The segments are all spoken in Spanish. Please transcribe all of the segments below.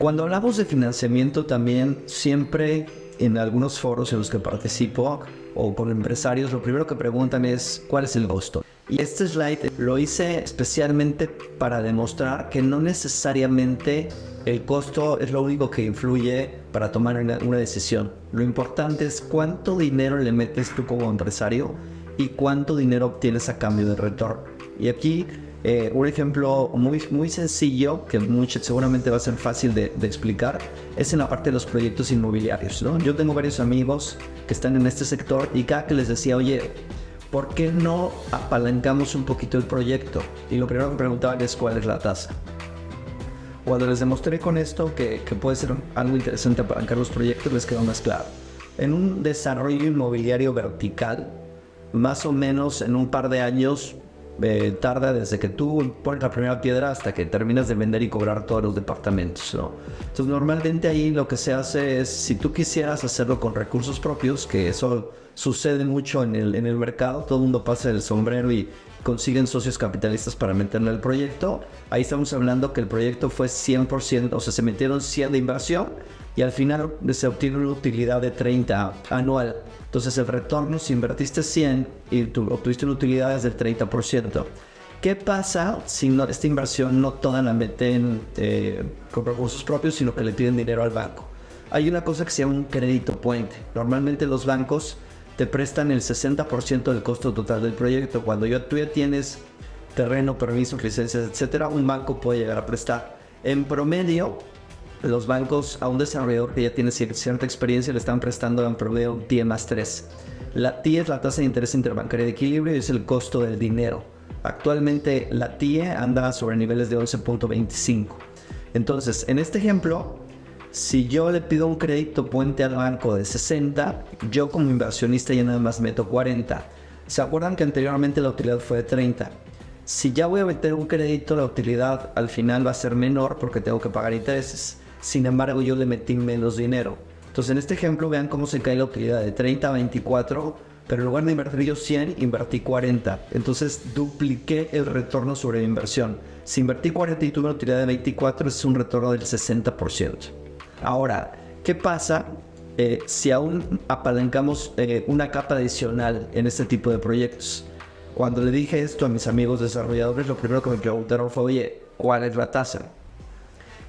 Cuando hablamos de financiamiento también, siempre en algunos foros en los que participo o con empresarios, lo primero que preguntan es ¿cuál es el costo? Y este slide lo hice especialmente para demostrar que no necesariamente el costo es lo único que influye para tomar una decisión. Lo importante es cuánto dinero le metes tú como empresario y cuánto dinero obtienes a cambio de retorno. Y aquí un ejemplo muy sencillo, que seguramente va a ser fácil de explicar, es en la parte de los proyectos inmobiliarios, ¿no? Yo tengo varios amigos que están en este sector y cada que les decía, oye, ¿por qué no apalancamos un poquito el proyecto? Y lo primero que preguntaban es cuál es la tasa. Cuando les demostré con esto que puede ser algo interesante apalancar los proyectos, les quedó más claro. En un desarrollo inmobiliario vertical, más o menos en un par de años, tarda desde que tú pones la primera piedra hasta que terminas de vender y cobrar todos los departamentos, ¿no? Entonces normalmente ahí lo que se hace es, si tú quisieras hacerlo con recursos propios, que eso sucede mucho en el mercado, todo el mundo pasa el sombrero y consiguen socios capitalistas para meterle al proyecto. Ahí estamos hablando que el proyecto fue 100%, o sea, se metieron 100 de inversión y al final se obtiene una utilidad de 30 anual. Entonces el retorno, si invertiste 100 y tú obtuviste una utilidad es del 30%. ¿Qué pasa si esta inversión no toda la meten con recursos propios, sino que le piden dinero al banco? Hay una cosa que se llama un crédito puente. Normalmente los bancos te prestan el 60% del costo total del proyecto. Cuando tú ya tienes terreno, permisos, licencias, etcétera, un banco puede llegar a prestar. En promedio, los bancos a un desarrollador que ya tiene cierta experiencia le están prestando en promedio un TIE más 3. La TIE es la tasa de interés interbancaria de equilibrio y es el costo del dinero. Actualmente la TIE anda sobre niveles de 11.25. Entonces, en este ejemplo, si yo le pido un crédito puente al banco de 60, yo como inversionista ya nada más meto 40. ¿Se acuerdan que anteriormente la utilidad fue de 30? Si ya voy a meter un crédito, la utilidad al final va a ser menor porque tengo que pagar intereses. Sin embargo, yo le metí menos dinero. Entonces, en este ejemplo, vean cómo se cae la utilidad de 30 a 24, pero en lugar de invertir yo 100, invertí 40. Entonces, dupliqué el retorno sobre mi inversión. Si invertí 40 y tuve una utilidad de 24, es un retorno del 60%. Ahora, ¿qué pasa si aún apalancamos una capa adicional en este tipo de proyectos? Cuando le dije esto a mis amigos desarrolladores, lo primero que me preguntaron fue, oye, ¿cuál es la tasa?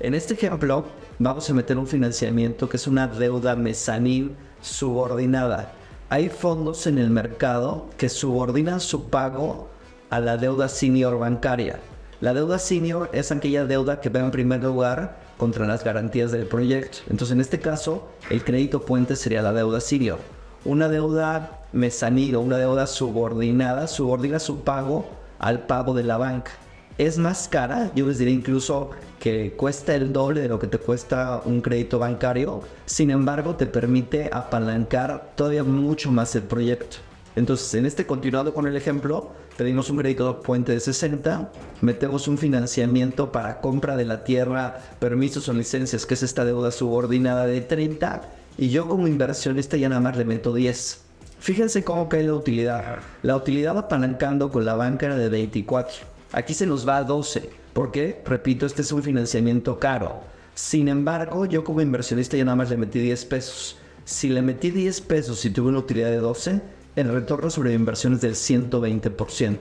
En este ejemplo, vamos a meter un financiamiento que es una deuda mezzanine subordinada. Hay fondos en el mercado que subordinan su pago a la deuda senior bancaria. La deuda senior es aquella deuda que va en primer lugar contra las garantías del proyecto. Entonces, en este caso, el crédito puente sería la deuda senior. Una deuda mezzanine o una deuda subordinada subordina su pago al pago de la banca. Es más cara, yo les diría incluso que cuesta el doble de lo que te cuesta un crédito bancario. Sin embargo, te permite apalancar todavía mucho más el proyecto. Entonces, continuando con el ejemplo, pedimos un crédito puente de 60, metemos un financiamiento para compra de la tierra, permisos o licencias, que es esta deuda subordinada de 30, y yo como inversionista ya nada más le meto 10. Fíjense cómo cae la utilidad. La utilidad apalancando con la banca era de 24. Aquí se nos va a 12, porque, repito, este es un financiamiento caro. Sin embargo, yo como inversionista ya nada más le metí 10 pesos. Si le metí 10 pesos y tuve una utilidad de 12, el retorno sobre mi inversión es del 120%.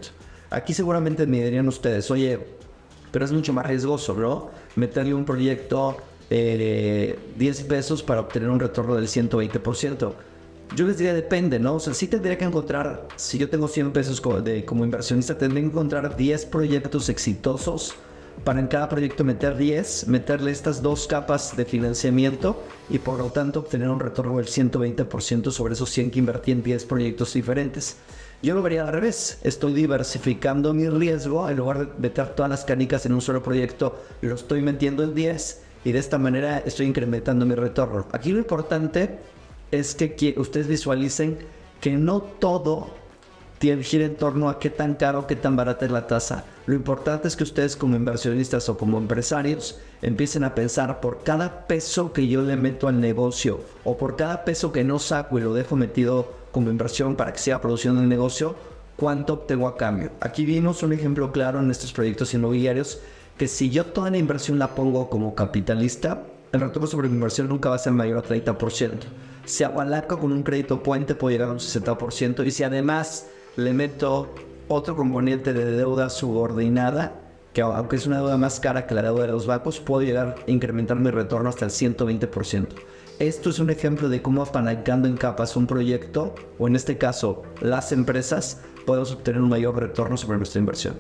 Aquí seguramente me dirían ustedes, oye, pero es mucho más riesgoso, ¿no? Meterle un proyecto 10 pesos para obtener un retorno del 120%. Yo les diría, depende, ¿no? O sea, sí tendría que encontrar, si yo tengo 100 pesos como inversionista, tendría que encontrar 10 proyectos exitosos para en cada proyecto meter 10, meterle estas dos capas de financiamiento y por lo tanto obtener un retorno del 120% sobre esos 100 que invertí en 10 proyectos diferentes. Yo lo vería al revés, estoy diversificando mi riesgo, en lugar de meter todas las canicas en un solo proyecto, lo estoy metiendo en 10 y de esta manera estoy incrementando mi retorno. Aquí lo importante es que ustedes visualicen que no todo gira en torno a qué tan caro, qué tan barata es la tasa. Lo importante es que ustedes como inversionistas o como empresarios empiecen a pensar por cada peso que yo le meto al negocio o por cada peso que no saco y lo dejo metido como inversión para que siga produciendo el negocio, cuánto obtengo a cambio. Aquí vimos un ejemplo claro en estos proyectos inmobiliarios que si yo toda la inversión la pongo como capitalista, el retorno sobre mi inversión nunca va a ser mayor a 30%. Si apalanco con un crédito puente, puedo llegar a un 60%. Y si además le meto otro componente de deuda subordinada, que aunque es una deuda más cara que la deuda de los bancos, puedo llegar a incrementar mi retorno hasta el 120%. Esto es un ejemplo de cómo apalancando en capas un proyecto, o en este caso las empresas, podemos obtener un mayor retorno sobre nuestra inversión.